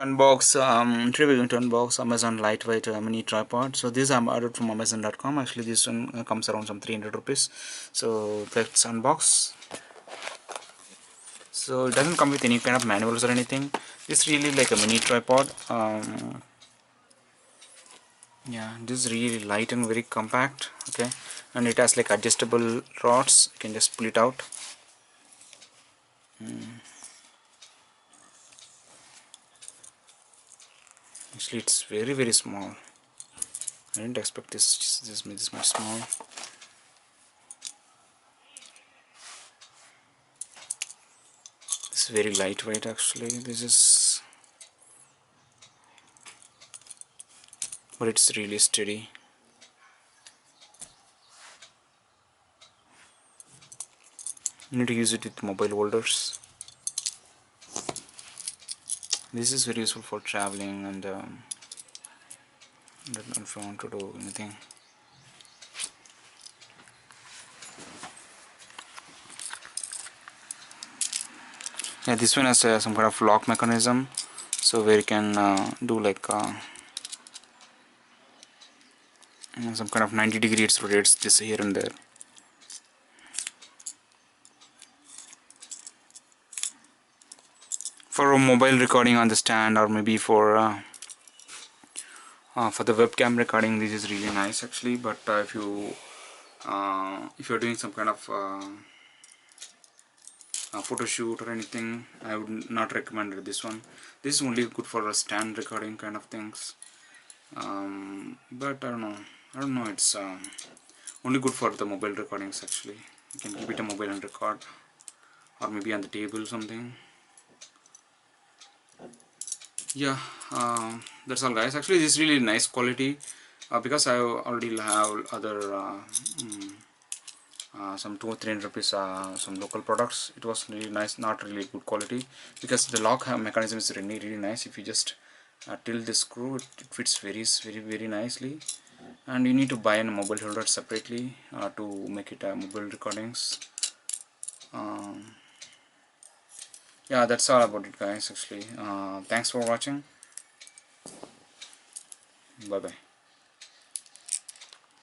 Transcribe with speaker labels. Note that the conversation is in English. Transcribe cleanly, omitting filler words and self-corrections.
Speaker 1: Today we're going to unbox Amazon lightweight mini tripod. So this I'm ordered from Amazon.com. Actually this one comes around some 300 rupees. So let's unbox. So it doesn't come with any kind of manuals or anything. It's really like a mini tripod. Yeah, this is really light and very compact. Okay, and it has like adjustable rods. You can just pull it out. Actually it's very small. I didn't expect this much small. It's very lightweight actually. But it's really steady. You need to use it with mobile holders. This is very useful for traveling and if you want to do anything. Yeah, this one has some kind of lock mechanism, so where you can do like some kind of 90 degrees rotates this here and there. For a mobile recording on the stand, or maybe for the webcam recording, this is really nice actually. But if you're doing some kind of photo shoot or anything, I would not recommend this one. This is only good for a stand recording kind of things. But I don't know, it's only good for the mobile recordings actually. You can keep it a mobile and record, or maybe on the table something. Yeah, that's all guys. Actually this is really nice quality, because I already have other some 200-300 rupees some local products. It was really nice, not really good quality, because the lock mechanism is really nice. If you just tilt the screw, it fits very nicely. And you need to buy a mobile holder separately to make it mobile recordings. Yeah, that's all about it guys actually. Thanks for watching. Bye bye.